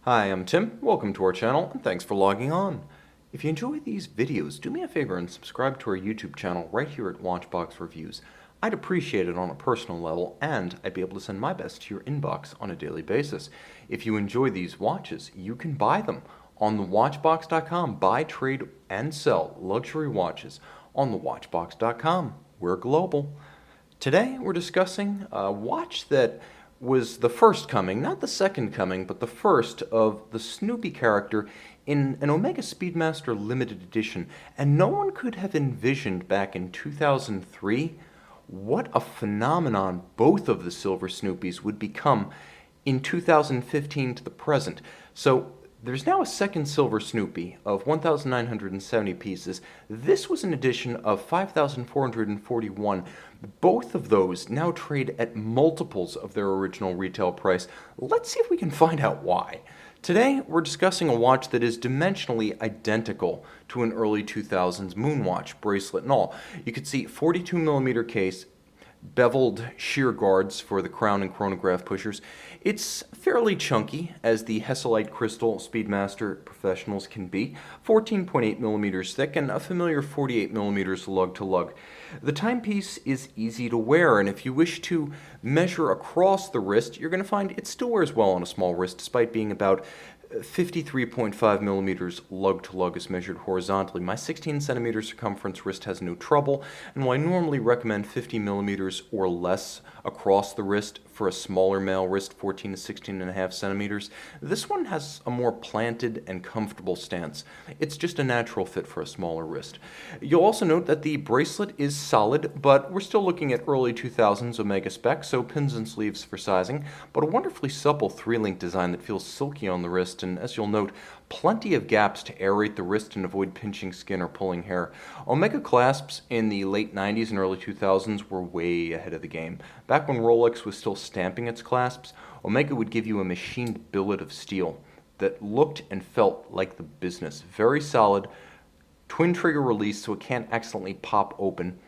Hi, I'm Tim. Welcome to our channel, and thanks for logging on. If you enjoy these videos, do me a favor and subscribe to our YouTube channel right here at Watchbox Reviews. I'd appreciate it on a personal level, and I'd be able to send my best to your inbox on a daily basis. If you enjoy these watches, you can buy them on thewatchbox.com. Buy, trade, and sell luxury watches on thewatchbox.com. We're global. Today, we're discussing a watch that was the first coming, not the second coming, but the first of the Snoopy character in an Omega Speedmaster limited edition. And no one could have envisioned back in 2003 what a phenomenon both of the Silver Snoopies would become in 2015 to the present. So there's now a second Silver Snoopy of 1,970 pieces. This was an edition of 5,441. Both of those now trade at multiples of their original retail price. Let's see if we can find out why. Today, we're discussing a watch that is dimensionally identical to an early 2000s Moonwatch, bracelet and all. You can see 42mm case, beveled shear guards for the crown and chronograph pushers. It's fairly chunky, as the Hesalite crystal Speedmaster professionals can be, 14.8mm thick and a familiar 48mm lug-to-lug. The timepiece is easy to wear, and if you wish to measure across the wrist, you're going to find it still wears well on a small wrist, despite being about 53.5mm lug-to-lug is measured horizontally. My 16cm circumference wrist has no trouble, and while I normally recommend 50mm or less across the wrist for a smaller male wrist, 14 to 16.5 centimeters, this one has a more planted and comfortable stance. It's just a natural fit for a smaller wrist. You'll also note that the bracelet is solid, but we're still looking at early 2000s Omega spec, so pins and sleeves for sizing, but a wonderfully supple 3-link design that feels silky on the wrist, and as you'll note, plenty of gaps to aerate the wrist and avoid pinching skin or pulling hair. Omega clasps in the late 90s and early 2000s were way ahead of the game. Back when Rolex was still stamping its clasps, Omega would give you a machined billet of steel that looked and felt like the business. Very solid, twin trigger release so it can't accidentally pop open.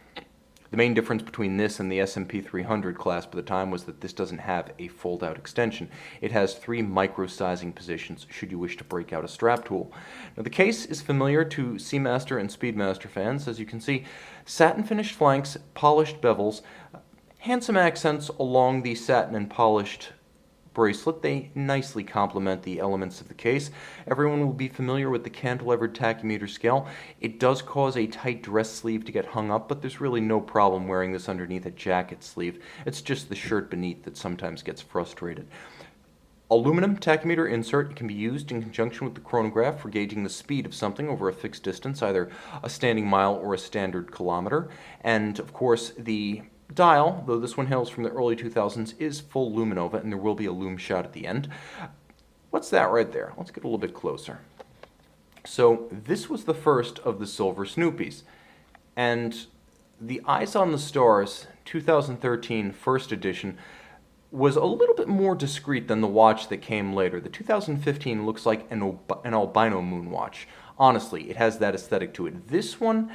The main difference between this and the S&P 300 clasp at the time was that this doesn't have a fold-out extension. It has 3 micro-sizing positions should you wish to break out a strap tool. Now the case is familiar to Seamaster and Speedmaster fans. As you can see, satin-finished flanks, polished bevels, handsome accents along the satin and polished bracelet. They nicely complement the elements of the case. Everyone will be familiar with the cantilevered tachymeter scale. It does cause a tight dress sleeve to get hung up, but there's really no problem wearing this underneath a jacket sleeve. It's just the shirt beneath that sometimes gets frustrated. Aluminum tachymeter insert can be used in conjunction with the chronograph for gauging the speed of something over a fixed distance, either a standing mile or a standard kilometer. And of course, the dial, though this one hails from the early 2000s, is full luminova, and there will be a lume shot at the end. What's that right there? Let's get a little bit closer. So this was the first of the Silver Snoopies, and the Eyes on the Stars 2013 first edition was a little bit more discreet than the watch that came later. The 2015 looks like an albino Moonwatch. Honestly, it has that aesthetic to it. This one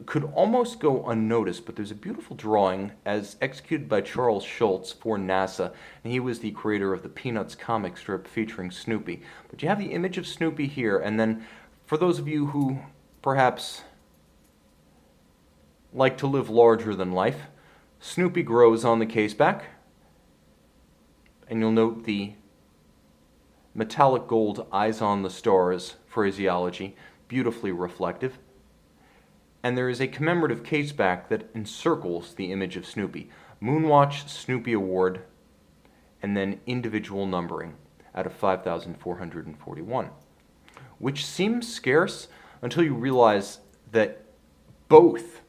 could almost go unnoticed, but there's a beautiful drawing as executed by Charles Schulz for NASA, and he was the creator of the Peanuts comic strip featuring Snoopy. But you have the image of Snoopy here, and then for those of you who perhaps like to live larger than life, Snoopy grows on the caseback, and you'll note the metallic gold Eyes on the Stars phraseology, beautifully reflective. And there is a commemorative caseback that encircles the image of Snoopy. Moonwatch Snoopy Award, and then individual numbering out of 5,441. Which seems scarce until you realize that both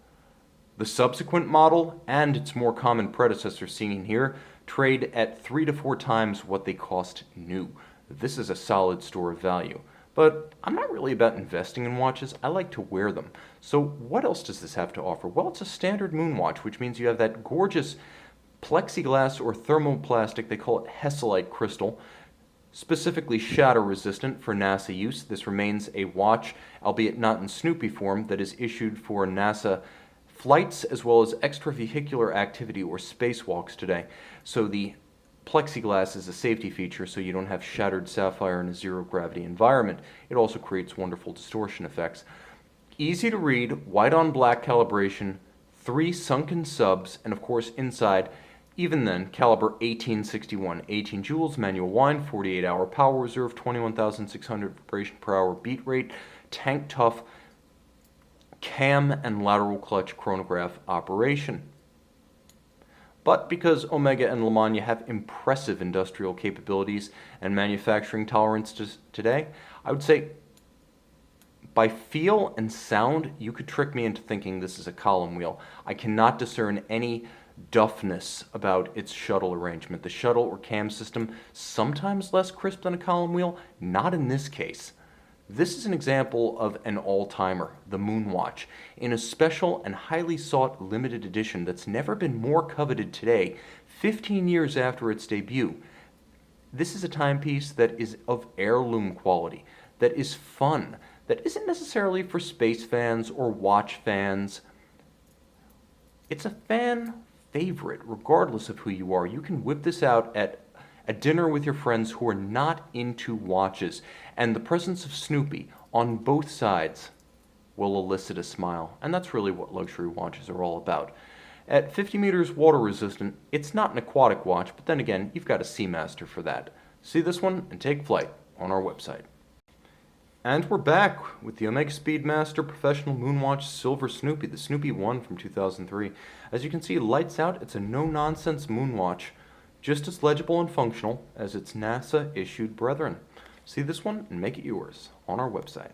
the subsequent model and its more common predecessor seen here trade at 3 to 4 times what they cost new. This is a solid store of value. But I'm not really about investing in watches. I like to wear them. So what else does this have to offer? Well, it's a standard Moonwatch, which means you have that gorgeous plexiglass or thermoplastic, they call it Hesalite crystal, specifically shatter resistant for NASA use. This remains a watch, albeit not in Snoopy form, that is issued for NASA flights as well as extravehicular activity or spacewalks today. So the Plexiglass is a safety feature so you don't have shattered sapphire in a zero-gravity environment. It also creates wonderful distortion effects. Easy to read, white on black calibration, 3 sunken subs, and of course inside, even then, caliber 1861, 18 joules, manual wind, 48-hour power reserve, 21,600 vibration per hour beat rate, tank tough, cam and lateral clutch chronograph operation. But because Omega and Lemania have impressive industrial capabilities and manufacturing tolerance today, I would say by feel and sound, you could trick me into thinking this is a column wheel. I cannot discern any duffness about its shuttle arrangement. The shuttle or cam system, sometimes less crisp than a column wheel, not in this case. This is an example of an all-timer, the Moonwatch, in a special and highly sought limited edition that's never been more coveted today, 15 years after its debut. This is a timepiece that is of heirloom quality, that is fun, that isn't necessarily for space fans or watch fans. It's a fan favorite, regardless of who you are. You can whip this out at a dinner with your friends who are not into watches, and the presence of Snoopy on both sides will elicit a smile, and that's really what luxury watches are all about. At 50 meters water resistant, it's not an aquatic watch, but then again, you've got a Seamaster for that. See this one and take flight on our website. And we're back with the Omega Speedmaster Professional Moonwatch Silver Snoopy, the Snoopy 1 from 2003. As you can see, lights out, it's a no-nonsense moonwatch, just as legible and functional as its NASA-issued brethren. See this one and make it yours on our website.